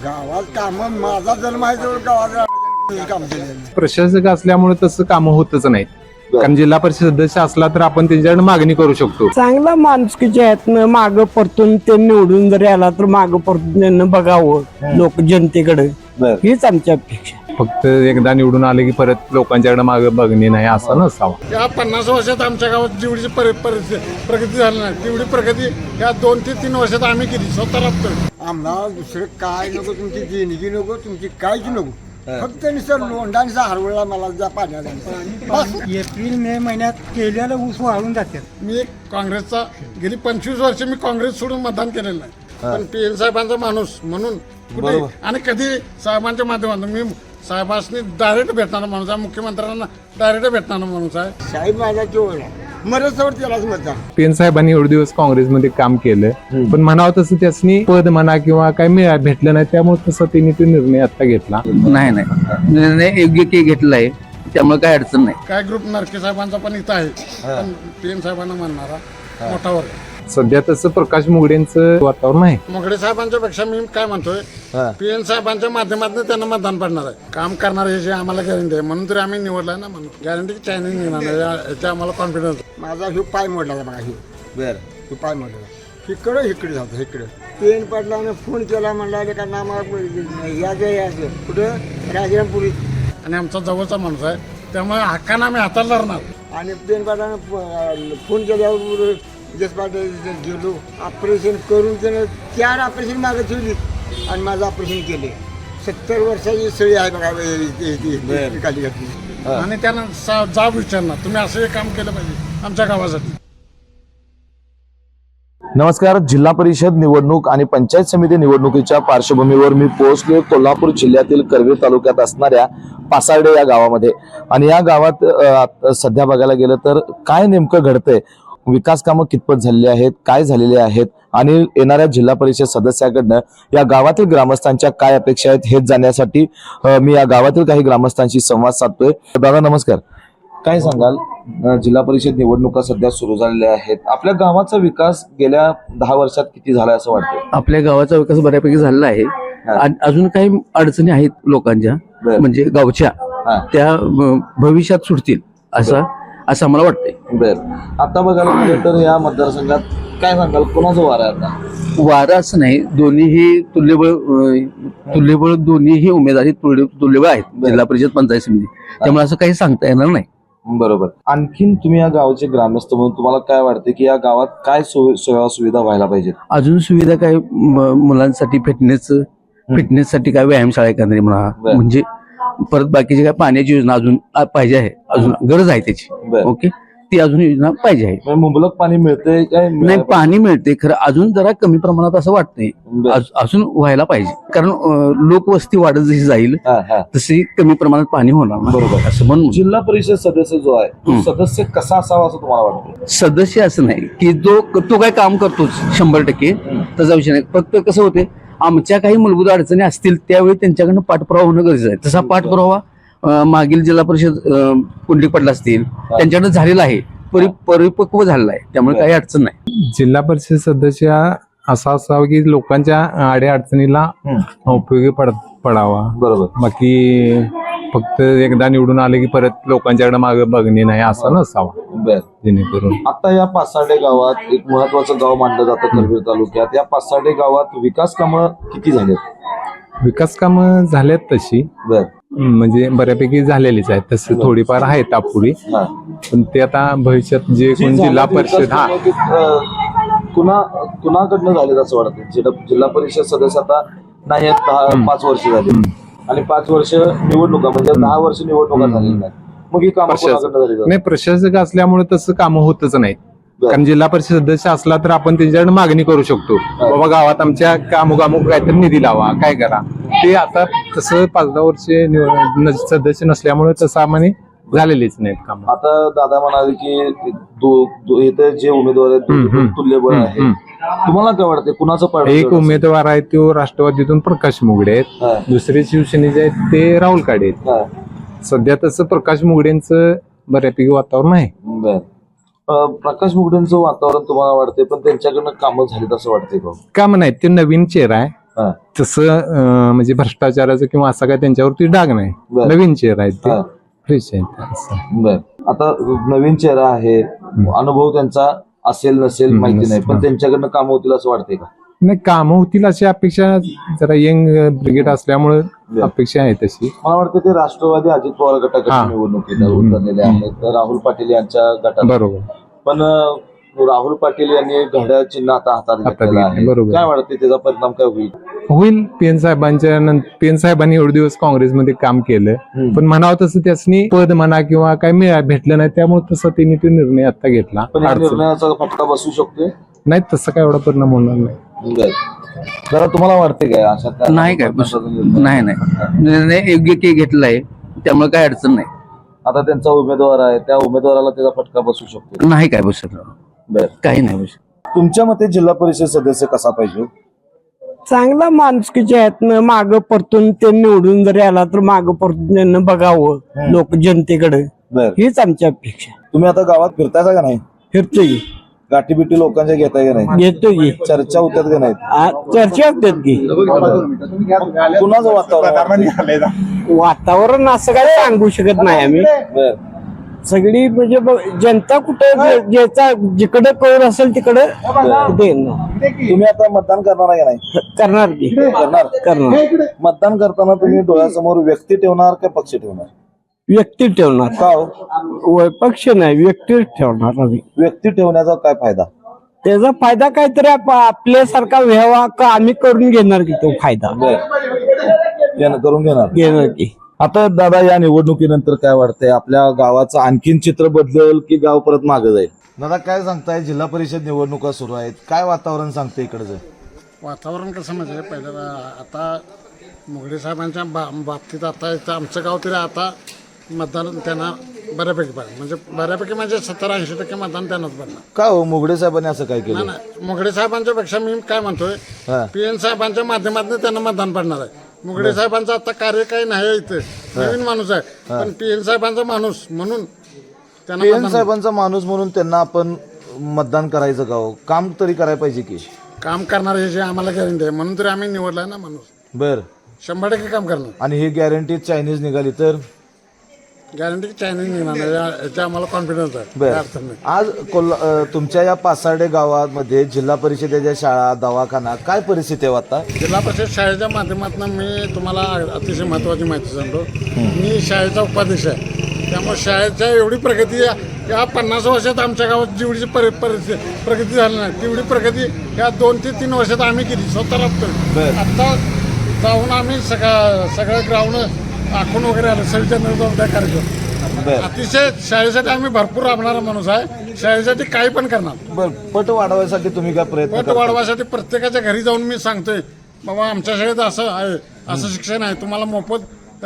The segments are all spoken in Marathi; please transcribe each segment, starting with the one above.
गावात काम माझा जन्म आहे जवळ गावात काम केले. प्रशासक असल्यामुळे तसं काम होतच नाही. कारण जिल्हा परिषद सदस्य असला तर आपण त्यांच्याकडे मागणी करू शकतो. चांगला माणुसकीच्या ह्यातनं मागं परतून ते निवडून जरी आला तर मागं परतून त्यांना बघावं लोक जनतेकडे, हीच आमची अपेक्षा. फक्त एकदा निवडून आले की परत लोकांच्याकडे मागे बघणे नाही असं नसावं. या 50 वर्षात आमच्या गावात जेवढी प्रगती झाली नाही तेवढी प्रगती या 2 ते 3 वर्षात आम्ही केली स्वतः लागतो. आम्हाला दुसरं काय नको, तुमची देणगी नको, तुमची काहीच नको, फक्त निसर लोंढांचा हरवळला मला ज्या पाण्याला. एप्रिल मे महिन्यात केलेलं ऊस वाळून जाते. मी काँग्रेसचा गेली 25 वर्ष मी काँग्रेस सोडून मतदान केलेलं नाही, पण PN साहेबांचा माणूस म्हणून कुठे आणि कधी साहेबांच्या माध्यमातून मी साहेबांनी डायरेक्ट भेटणारा माणूस आहे, मुख्यमंत्र्यांना डायरेक्ट भेटणारा माणूस आहे. साहेब माझा जोड मरसवर त्यालाच मतदान. PN साहेबांनी एवढे दिवस काँग्रेसमध्ये काम केलं, पण म्हणावं तसं त्यासनी पद म्हणा किंवा काय भेटलं नाही, त्यामुळे तसं त्यांनी तो निर्णय आता घेतला. नाही निर्णय योग्य की घेतला आहे, त्यामुळे काय अडचण नाही. काय ग्रुप नरके साहेबांचा पण इथं आहे, पण PN साहेबांना म्हणणारा मोठा वर्ग. सध्या तसं प्रकाश मुगडेंचं वातावरण आहे. मुगडे साहेबांच्या पेक्षा मी काय म्हणतोय, PN साहेबांच्या माध्यमातून त्यांना मतदान पडणार आहे. काम करणार याची आम्हाला गॅरंटी आहे, म्हणून तरी आम्ही निवडलाय ना. म्हणून गॅरंटी चायनीज निघणार याचा आम्हाला कॉन्फिडन्स. माझा ह्यो पाय मोडला बघा, ह्यो पाय मोडला इकडे जातो इकडे. PN पाटलाने फोन केला, म्हणला का ना याचं कुठं राजारामपुरी, आणि आमचा जवळचा माणूस आहे, त्यामुळे हक्कानं आम्ही हाताला धरणार. आणि PN पाटलाने फोन केल्यावर जसपाट गेलो, ऑपरेशन करून त्यानं 4 ऑपरेशन मागे ठेवली आणि माझं ऑपरेशन केले. 70 वर्षाची सळी आहे बघा खाली घातली. आणि त्यानं जाब विचारणार, तुम्ही असं हे काम केलं पाहिजे आमच्या गावासाठी. नमस्कार. जिल्हा परिषद निवडणूक आणि पंचायत समिती निवडणुकीच्या पार्श्वभूमीवर मी पोहोचलोय कोल्हापूर जिल्ह्यातील करवीर तालुक्यात असणाऱ्या पासार्डे या गावामध्ये. आणि या गावात सध्या बघायला गेलं तर काय नेमकं घडतंय, विकास कामं कितपत झालेली आहेत, काय झालेले आहेत, आणि येणाऱ्या जिल्हा परिषद सदस्याकडनं या गावातील ग्रामस्थांच्या काय अपेक्षा आहेत हे जाणण्यासाठी मी या गावातील काही ग्रामस्थांशी संवाद साधतोय. दादा नमस्कार. काय सांगाल, जिल्हा परिषद निवडणुका सध्या सुरू झालेल्या आहेत, आपल्या गावाचा विकास गेल्या 10 वर्षात किती झालाय असं वाटतं? आपल्या गावाचा विकास बऱ्यापैकी झालेला आहे. अजून काही अडचणी आहेत लोकांच्या, म्हणजे गावच्या, त्या भविष्यात सुटतील असं मला वाटतंय. आता बघायला गेलं तर या मतदारसंघात काय सांगाल, कोणाचं वारा आहे आता? वारा असं नाही, दोन्हीही तुल्यबळ दोन्हीही उमेदवारी तुल्यबळ आहेत जिल्हा परिषद पंचायत समिती, त्यामुळे असं काही सांगता येणार नाही. बरोबर. आणखीन तुम्ही या गावाचे ग्रामस्थ म्हणून तुम्हाला काय वाटते की या गावात काय सेवा सुविधा व्हायला पाहिजेत? अजून सुविधा काय, मुलांसाठी फिटनेससाठी काय व्यायामशाळा करणारी म्हणा, म्हणजे परत बाकीची काय पाण्याची योजना अजून पाहिजे आहे, अजून गरज आहे त्याची. ओके, ती अजून योजना पाहिजे आहे. मुबलक पाणी मिळते काय? नाही, पाणी मिळते खरं, अजून जरा कमी प्रमाणात असं वाटतंय, अजून व्हायला पाहिजे. कारण लोकवस्ती वाढत जशी जाईल तशी कमी प्रमाणात पाणी होणार. बरोबर. असं म्हणून जिल्हा परिषद सदस्य जो आहे तो सदस्य कसा असावा असं तुम्हाला वाटतं? सदस्य असं नाही की तो काय काम करतोच 100%, तसा विषय नाही. फक्त कसं होते, आमच्या काही मूलभूत अडचणी असतील त्यावेळी त्यांच्याकडनं पाठपुरावा होणं गरजेचं आहे. तसा पाठपुरावा मागील जिल्हा परिषद पुंडलिक पाटील असतील त्यांच्याकडे झालेला आहे, परिपक्व झालेला आहे, त्यामुळे काही अडचण नाही. जिल्हा परिषद सदस्य असा असावा की लोकांच्या आड्या अडचणीला उपयोगी पडावा. बरोबर. बाकी फक्त एकदा निवडून आले की परत लोकांच्याकडे मागे बघणे नाही असं नसावं. जेणेकरून आता या पासार्डे गावात एक महत्वाचं गाव मानलं जातं करवीर तालुक्यात. या पासार्डे गावात विकास कामं किती झालेत? विकास कामं झाल्यात तशी, म्हणजे बऱ्यापैकी झालेलीच आहेत. तसं थोडीफार आहेत अपुरी, पण ते आता भविष्यात जे कोण जिल्हा परिषद कुणाकडनं झाले असं वाटतं? जिल्हा परिषद सदस्य आता नाही आहेत, 5 वर्ष झाली, आणि 5 वर्ष निवडणुका म्हणजे 10 वर्ष निवडणुका झालेल्या नाहीत. मग ही कामं कुणाकडनं झाली? नाही, प्रशासक असल्यामुळे तसं कामं होतच नाही. कारण जिल्हा परिषद सदस्य असला तर आपण त्यांच्याकडे मागणी करू शकतो, बाबा गावात आमच्या कामोगामोग काहीतरी निधी लावा, काय करा. ते आता तसं 5-10 वर्ष सदस्य नसल्यामुळे तसं आम्हाला झालेलीच नाहीत काम. आता दादा म्हणाले की इथे जे उमेदवार आहेत तुल्यबळ आहे, तुम्हाला काय वाटतं कुणाचं पाड? एक उमेदवार आहे तो राष्ट्रवादीतून प्रकाश मुगडे आहेत, दुसरे शिवसेनेचे आहेत ते राहुल काडे आहेत. सध्या तसं प्रकाश मुगडेंचं बऱ्यापैकी वातावरण आहे. प्रकाश मुगडेंचं वातावरण तुम्हाला वाटतंय, पण त्यांच्याकडनं कामं झालीत असं वाटतंय का? काम नाही, ते नवीन चेहरा आहे, हा. तसं म्हणजे भ्रष्टाचाराचं किंवा असं काय त्यांच्यावरती डाग नाही. बरं. नवीन चेहरा आहेत ते हा. फ्रेश आहेत असं. बर आता नवीन चेहरा आहे, अनुभव त्यांचा असेल नसेल माहिती नाही, पण त्यांच्याकडनं काम होतील असं वाटतंय का? नाही, कामं होतील अशी अपेक्षा जरा यंग ब्रिगेड असल्यामुळे अपेक्षा आहे तशी. मला वाटतं ते राष्ट्रवादी अजित पवार गटाकडे निवडणुकीत उतरलेले आहेत, राहुल पाटील यांच्या गटात. बरोबर. पण राहुल पाटील यांनी घड्याळ चिन्ह आता हातात घेतलेलं घेतलं, आहे. बरोबर. काय वाटतं त्याचा परिणाम काय होईल? होईल. पीएन साहेबांनी एवढे दिवस काँग्रेसमध्ये काम केलं, पण म्हणावं तसं त्यासनी पद म्हणा किंवा काय भेटलं नाही, त्यामुळे तसं त्यांनी तो निर्णय आता घेतला. पण या अडचण निर्णयाचा फटका बसू शकतोय? नाही, तसं काय एवढा परिणाम होणार नाही. बर. जरा तुम्हाला वाटते काय अशा नाही काय नाही निर्णय योग्य की घेतला आहे, त्यामुळे काय अडचण नाही. आता त्यांचा उमेदवार आहे, त्या उमेदवाराला त्याचा फटका बसू शकतो? नाही काय बसत, बर. काही नाही बसत. तुमच्या मते जिल्हा परिषद सदस्य कसा पाहिजे? चांगला माणुसकीच्या ह्यातनं मागं परतून ते निवडून जरी आला तर मागं परतून त्यांना बघावं लोक जनतेकडे, बर. हीच आमची अपेक्षा. तुम्ही आता गावात फिरताय का नाही? फिरतोय गाठी बिटी लोकांच्या घेताय का नाही? घेतो की चर्चा होत्यात का नाहीत? चर्चा होतात की. कुणाचं वातावरण? वातावरण असं काय सांगू शकत नाही आम्ही. बर. सगळी म्हणजे जनता कुठे ज्याचा जिकडे कौल असेल तिकडे देणार. तुम्ही आता मतदान करणार आहे का नाही? करणार की करणार. मतदान करताना तुम्ही डोळ्यासमोर व्यक्ती ठेवणार का पक्ष ठेवणार? व्यक्ती ठेवणार. का हो? पक्ष नाही, व्यक्ती ठेवणार आम्ही. व्यक्ती ठेवण्याचा काय फायदा? त्याचा फायदा काहीतरी आपल्यासारखा व्हावा का आम्ही करून घेणार की तो फायदा करून घेणार की. आता दादा, या निवडणुकीनंतर काय वाटतंय? आपल्या गावाचं आणखीन चित्र बदलेल की गाव परत मागे जाईल? दादा, काय सांगताय? जिल्हा परिषद निवडणुका सुरू आहेत, काय वातावरण सांगतंय इकडचं? वातावरण कसं म्हणजे पहिलं आता मुगडे साहेबांच्या बाबतीत आता इथं आमचं गाव तरी आता मतदान त्यांना बऱ्यापैकी पाहिजे, म्हणजे बऱ्यापैकी म्हणजे 70-80% मतदान त्यांनाच पडणार. का हो, मुगडे साहेबांनी असं काय केलं? नाही, मुगडे साहेबांच्या पेक्षा मी काय म्हणतोय, पीएन साहेबांच्या माध्यमातून त्यांना मतदान पडणार आहे. मुगडे साहेबांचं आता कार्य काही नाही इथं, नवीन माणूस आहे, पण पीएन साहेबांचा माणूस म्हणून त्यांना पीएन साहेबांचा माणूस म्हणून त्यांना आपण मतदान करायचं का हो? काम तरी करायला पाहिजे की. काम करणार याची आम्हाला गॅरंटी आहे, म्हणून तरी आम्ही निवडलाय ना माणूस. बर. 100% काम करणार. आणि ही गॅरंटी चायनीज निघाली तर? गॅरंटी चायनीज निघणार नाही, याचा आम्हाला कॉन्फिडन्स आहे. बर. काय अडचण नाही. आज तुमच्या या पासार्डे गावामध्ये जिल्हा परिषदेच्या शाळा, दवाखाना, काय परिस्थिती आहे आता? जिल्हा परिषद शाळेच्या माध्यमातून मी तुम्हाला अतिशय महत्त्वाची माहिती सांगतो. मी शाळेचा उपाध्यक्ष आहे, त्यामुळे शाळेच्या एवढी प्रगती या 50 वर्षात आमच्या गावात जेवढी प्रगती झाली नाही तेवढी प्रगती या 2 ते 3 वर्षात आम्ही केली स्वतः राबतोय. आता जाऊन आम्ही सगळं ग्राउंड आखून वगैरे आलं, सविता निर्जोगता कार्यक्रम. अतिशय शाळेसाठी आम्ही भरपूर राबणारा माणूस आहे, शाळेसाठी काही पण करणार. बर. पट वाढवायसाठी तुम्ही काय प्रयत्न पट वाढवायसाठी प्रत्येकाच्या घरी जाऊन मी सांगतोय, बाबा आमच्या शाळेत असं आहे, असं शिक्षण आहे, तुम्हाला मोफत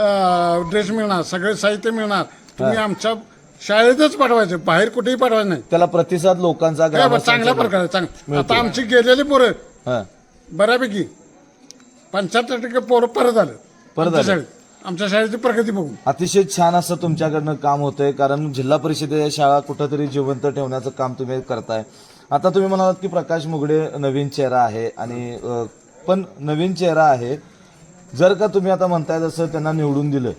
ड्रेस मिळणार, सगळे साहित्य मिळणार, तुम्ही आमच्या शाळेतच पाठवायचे, बाहेर कुठेही पाठवायचं नाही. त्याला प्रतिसाद लोकांचा चांगल्या प्रकारे आता आमची गेलेली पोरं बऱ्यापैकी 75% पोरं परत आले आमच्या शाळेची प्रगती बघून. अतिशय छान असं तुमच्याकडनं काम होतंय, कारण जिल्हा परिषदेच्या शाळा कुठंतरी जिवंत ठेवण्याचं काम तुम्ही करताय. आता तुम्ही म्हणालात की प्रकाश मुगडे नवीन चेहरा आहे, आणि पण नवीन चेहरा आहे, जर का तुम्ही आता म्हणताय जसं त्यांना निवडून दिलं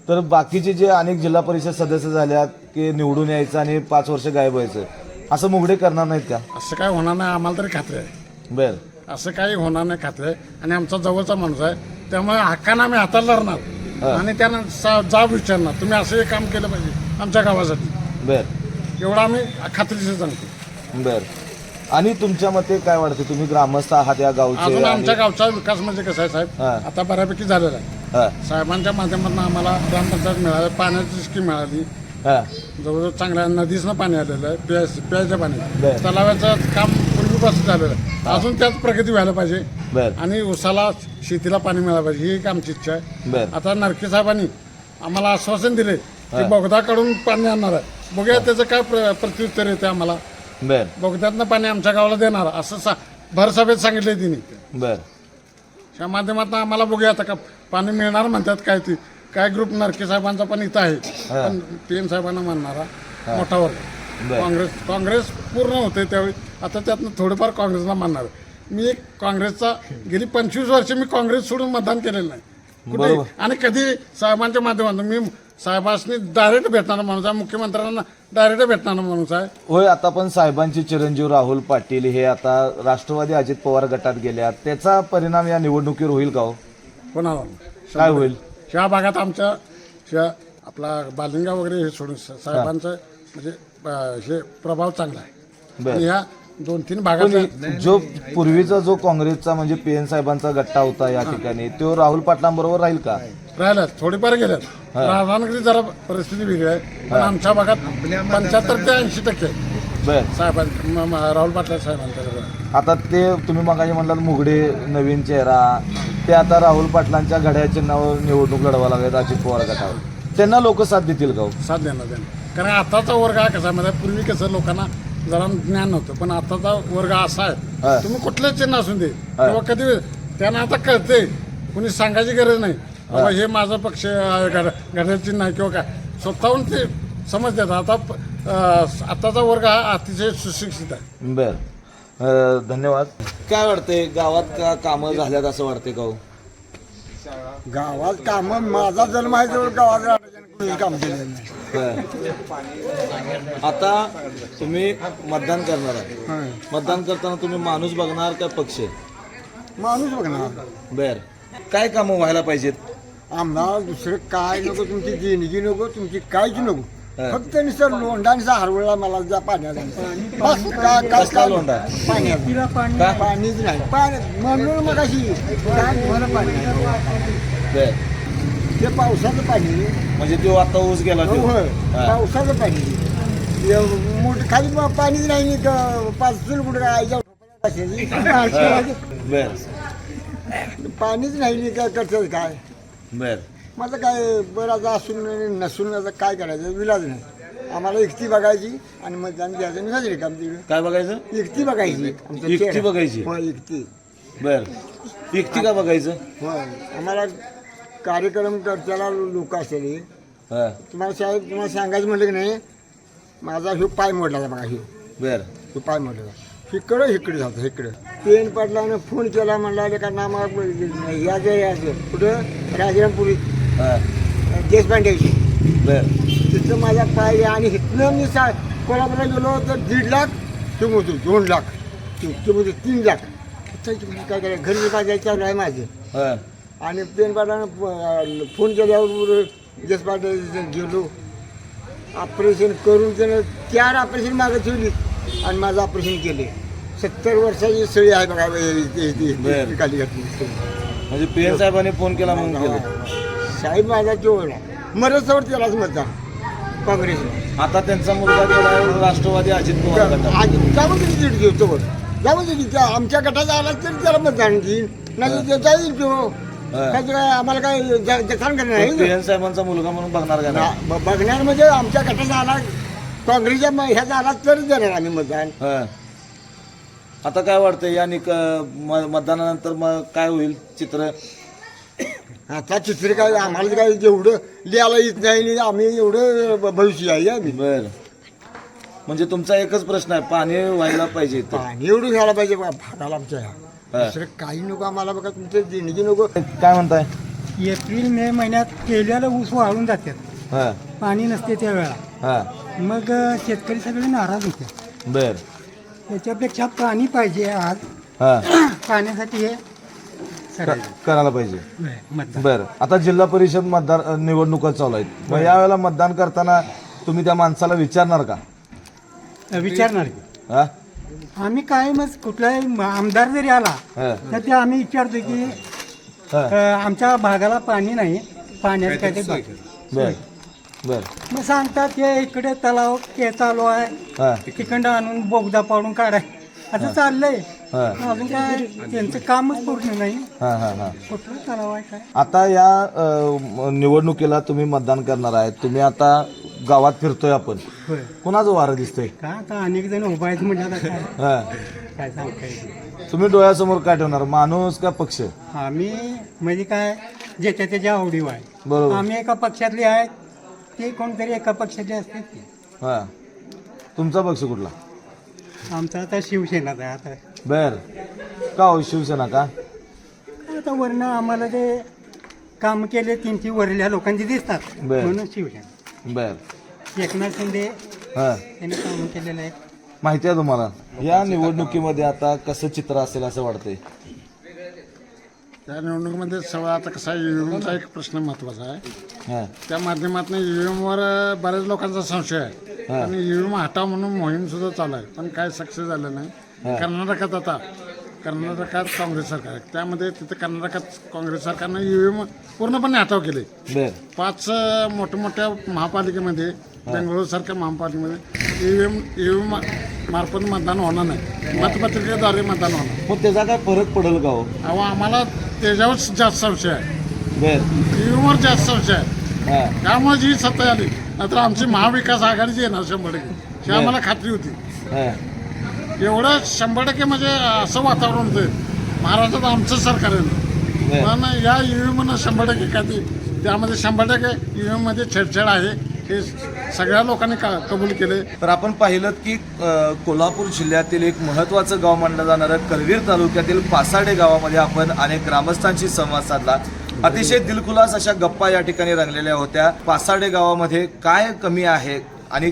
तर बाकीचे जे अनेक जिल्हा परिषद सदस्य झाल्यात की निवडून यायचं आणि 5 वर्ष गायब व्हायचं, असं मुगडे करणार नाहीत का? असं काय होणार नाही, आम्हाला तरी खात्री आहे. बर. असं काही होणार नाही, खात्री आहे. आणि आमचा जवळचा माणूस आहे, त्यामुळे हक्कानं आम्ही हाताला धरणार आणि त्यांना जाब विचारणार, तुम्ही असं हे काम केलं पाहिजे आमच्या गावासाठी. बर. एवढं आम्ही खात्रीशीर सांगतो. बर. आणि तुमच्या मते काय वाटते, तुम्ही ग्रामस्थ आहात या गावचे, अजून आमच्या गावचा विकास म्हणजे कसा आहे साहेब, आता बऱ्यापैकी झालेला आहे. साहेबांच्या माध्यमातून आम्हाला ग्रामपंचायत मिळाली, पाण्याची स्कीम मिळाली, जवळजवळ चांगल्या नदीसनं पाणी आलेलं आहे, प्यायचं पाणी, तलावाचं काम पूर्वीपासून झालेलं आहे. अजून त्यात प्रगती व्हायला पाहिजे आणि उसाला शेतीला पाणी मिळालं पाहिजे, ही एक आमची इच्छा आहे. आता नरके साहेबांनी आम्हाला आश्वासन दिले की बोगदाकडून पाणी आणणार आहे, बघूया त्याचं काय प्रत्युत्तर येते आम्हाला. बोगद्यातनं पाणी आमच्या गावाला देणार असं भर सभेत सांगितले तिने. बर. त्या माध्यमातून आम्हाला बघूया आता का पाणी मिळणार म्हणतात, काय ग्रुप नरके साहेबांचा पण इथं आहे, पण पीएम साहेबांना मानणारा मोठा वर्ग. काँग्रेस पूर्ण होते त्यावेळी, आता त्यातनं थोडंफार काँग्रेसला मानणार. मी एक काँग्रेसचा गेली 25 वर्ष मी काँग्रेस सोडून मतदान केलेलं नाही कुठे आणि कधी साहेबांच्या माध्यमातून मी साहेबांनी डायरेक्ट भेटणारा माणूस आहे, मुख्यमंत्र्यांना डायरेक्ट भेटणारा माणूस आहे. होय, आता पण साहेबांचे चिरंजीव राहुल पाटील हे आता राष्ट्रवादी अजित पवार गटात गेल्यात, त्याचा परिणाम या निवडणुकीवर होईल का हो? कोणाला काय होईल? ह्या भागात आमच्या आपला बालिंगा वगैरे हे सोडून साहेबांचं म्हणजे हे प्रभाव चांगला आहे. आणि ह्या 2-3 भागात जो पूर्वीचा जो काँग्रेसचा म्हणजे PN साहेबांचा गट्टा होता या ठिकाणी, तो राहुल पाटलांबरोबर राहील का? राहिल्यात, थोडीफार गेल्यात. राधानगरी जरा परिस्थिती वेगळी आहे, पण आमच्या भागात 75 ते 80% बर. राहुल पाटील साहेबांच्या. आता ते तुम्ही मगाशी म्हणलात मुगडे नवीन चेहरा, ते आता राहुल पाटलांच्या घड्याळ चिन्हावर निवडणूक लढवा लागेल अजित पवार गटावर, त्यांना लोक साथ देतील का हो? साथ देणार त्यांना. कारण आताचा वर्ग हा कसा म्हणजे पूर्वी कसं लोकांना जरा ज्ञान नव्हतं, पण आताचा वर्ग असा आहे तुम्ही कुठलंच चिन्ह असून दे किंवा कधी त्यांना आता कळते, कुणी सांगायची गरज नाही बाबा हे माझा पक्ष घड्याळ चिन्ह आहे किंवा काय, स्वतःहून ते समजतात. आताचा वर्ग हा अतिशय सुशिक्षित आहे. बर, धन्यवाद. काय वाटतंय गावात का कामं झाल्यात असं वाटतंय का हो? गावात काम माझा जन्म आहे जवळ गावात काम केलेलं नाही. आता तुम्ही मतदान करणार आहात, मतदान करताना तुम्ही माणूस बघणार का पक्ष? माणूस बघणार. बर, काय कामं व्हायला पाहिजेत? आम्हाला दुसरं काय नको, तुमची देणगी नको, तुमची काहीच नको, फक्त नुसतं लोंढांचा हरवळा मला जा पाण्याचा. बस कसला लोंढा? पाण्याचा पाणीच नाही, पाणी म्हणून मग अशी काय तुम्हाला पाणी बर, ते पावसाचं पाणी म्हणजे तो आता ऊस गेला तो. होय, पावसाचं पाणी मोठं खाली पाणीच नाही. 5 कुठं आईच्या बर, पाणीच नाही काय करतात काय. बर, माझं काय बरं असून नसून आता काय करायचं, विलाज नाही. आम्हाला एकटी बघायची आणि मतदान द्यायचं नाही काम तिकडे. काय बघायचं? एकटी बघायची. एकटी बघायची? होय, एकटी. बर, एकटी का बघायचं? होय, आम्हाला कार्यक्रम त्याला लोक असलेली. तुम्हाला साहेब तुम्हाला सांगायचं म्हटलं की नाही, माझा ह्यो पाय मोडला बघा. बर, ह्यो पाय मोडला इकडे जातो इकडं. पेन पडल्यानं फोन केला म्हणला का ना मग याचं कुठं राजारामपुरी देशपांड्याची. बर, तिथं माझा पाय आणि इथनं मी कोल्हापूरला गेलो तर 1.5 लाख ते मोजतो, 2 लाख ते मोजतो, 3 लाख. काय करायचं, घरी माझ्या चालू आहे माझे. आणि पेन पडल्यानं फोन केल्यावर देशपांडे गेलो, ऑपरेशन करून त्यानं 4 ऑपरेशन मागं ठेवली आणि माझं ऑपरेशन केले. 70 वर्षाची सळी आहे बघा खाली घातली. म्हणजे PN साहेबांनी फोन केला म्हणून केलं? साहेब माझा जोडला मरस्तवर त्यालाच मतदान काँग्रेसला. आता त्यांचा मुलगा गेला राष्ट्रवादी अजित पवार गटात. जाऊन तरी दीड घेतो जाऊन तरी आमच्या गटाचा आला तरी त्याला मतदान घेईल, नाही जाईल तो. काय आम्हाला काय जखान करणार आहे? PN साहेबांचा मुलगा म्हणून बघणार का नाही? बघणार म्हणजे आमच्या गटाचा आला, काँग्रेसच्या ह्याचा आला तर देणार आम्ही मतदान. आता काय वाटतंय या मतदानानंतर मग काय होईल चित्र? आता चित्र काय आम्हाला काय जेवढं लिहायला येत नाही, आम्ही एवढं भविष्य आहे आम्ही. बर, म्हणजे तुमचा एकच प्रश्न आहे, पाणी व्हायला पाहिजे इथं. पाणी एवढं घ्यायला पाहिजे भागाला आमच्या. दुसरं काही नको आम्हाला बघा, तुमचं देणगी नको. काय म्हणताय? एप्रिल मे महिन्यात केलेलं ऊस वाळून जातात, पाणी नसते त्यावेळेला, मग शेतकरी सगळे नाराज होते. बर, त्याच्यापेक्षा पाणी पाहिजे आज, पाण्यासाठी हे करायला पाहिजे. मतदान. बर, आता जिल्हा परिषद मतदार निवडणुका चालू आहेत, मग यावेळेला मतदान करताना तुम्ही त्या माणसाला विचारणार का? विचारणार की आम्ही काय मग कुठलाही आमदार जरी आला तर ते आम्ही विचारतो की आमच्या भागाला पाणी नाही, पाण्याचं काय ते बर, बर, मग सांगतात की इकडे तलाव के चालू आहे, तिकडं आणून बोगदा पाडून काढाय, असं चाललंय. अजून काय त्यांचं कामच पूर्ण नाही. कुठलं तलाव आहे काय? आता या निवडणुकीला तुम्ही मतदान करणार आहे, तुम्ही आता गावात फिरतोय आपण, कुणाचं वारं दिसतंय? का आता अनेक जण उभा आहेत म्हणजे काय सांगताय? तुम्ही डोळ्यासमोर काय ठेवणार, माणूस का पक्ष? आम्ही म्हणजे काय ज्याच्या त्याच्या आवडीव आहे. बरोबर. आम्ही एका पक्षातले आहेत, ते कोणतरी एका पक्षाचे असतात. तुमचा पक्ष कुठला? आमचा आता शिवसेनाचा आहे. आता बर, का हो शिवसेना का? आता वरनं आम्हाला ते काम केले तीन वरल्या लोकांची दिसतात बर. म्हणून शिवसेना. बर एकनाथ शिंदे हा त्यांनी काम केलेलं आहे. माहिती आहे तुम्हाला या निवडणुकीमध्ये आता कसं चित्र असेल असं वाटतंय? त्या निवडणुकीमध्ये सगळं आता कसा ईव्हीएमचा एक प्रश्न महत्वाचा आहे. हा त्या माध्यमातून ईव्हीएमवर बऱ्याच लोकांचा संशय आहे आणि ईव्हीएम हटाव म्हणून मोहीम सुद्धा चालू आहे, पण काय सक्सेस झालं नाही. कर्नाटकात काँग्रेस सरकार आहे, त्यामध्ये तिथे कर्नाटकात काँग्रेस सरकारनं ईव्हीएम पूर्णपणे हटाव केले. बर 5 मोठमोठ्या महापालिकेमध्ये बेंगळुरू सारख्या महापालिकेमध्ये ईव्हीएम मार्फत मतदान होणार नाही, मतपत्रिकेद्वारे मतदान होणार. मग त्याचा काय फरक पडेल का हो? अहो आम्हाला त्याच्यावर जास्त संशय आहे, बर ईव्हीएमवर जास्त संशय आहे. हा त्यामुळे जी सत्ता आली, नंतर आमची महाविकास आघाडीची येणार 100%, ही आम्हाला खात्री होती. हा एवढं 100% म्हणजे असं वातावरण होतं महाराष्ट्रात आमचं सरकार आहे. पण या ईव्हीएमनं 100% काय त्यामध्ये 100% ईव्हीएममध्ये छेडछाड आहे हे सगळ्या लोकांनी कबूल केले. तर आपण पाहिलं की कोल्हापूर जिल्ह्यातील एक महत्त्वाचं गाव मानलं जाणारं करवीर तालुक्यातील पासाडे गावामध्ये आपण अनेक ग्रामस्थांशी संवाद साधला. अतिशय दिलखुलास अशा गप्पा या ठिकाणी रंगलेल्या होत्या. पासाडे गावामध्ये काय कमी आहे आणि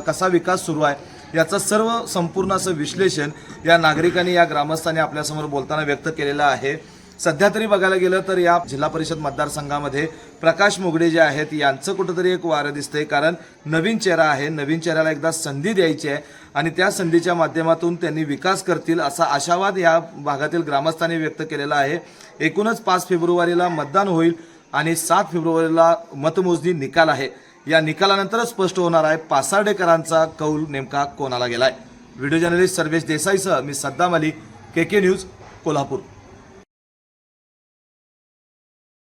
कसा विकास सुरू आहे याचं सर्व संपूर्ण असं विश्लेषण या नागरिकांनी या ग्रामस्थांनी आपल्यासमोर बोलताना व्यक्त केलेलं आहे. सध्या तरी बघायला गेलं तर या जिल्हा परिषद मतदारसंघामध्ये प्रकाश मोगडे जे आहेत यांचं कुठंतरी एक वारं दिसतंय, कारण नवीन चेहरा आहे, नवीन चेहऱ्याला एकदा संधी द्यायची आहे आणि त्या संधीच्या माध्यमातून त्यांनी विकास करतील असा आशावाद या भागातील ग्रामस्थांनी व्यक्त केलेला आहे. एकूणच 5 फेब्रुवारीला मतदान होईल आणि 7 फेब्रुवारीला मतमोजणी निकाल आहे. या निकालानंतरच स्पष्ट होणार आहे पासार्डेकरांचा कौल नेमका कोणाला गेलाय. व्हिडिओ जर्नलिस्ट सर्वेश देसाईसह मी सद्दाम अली, KK न्यूज, कोल्हापूर.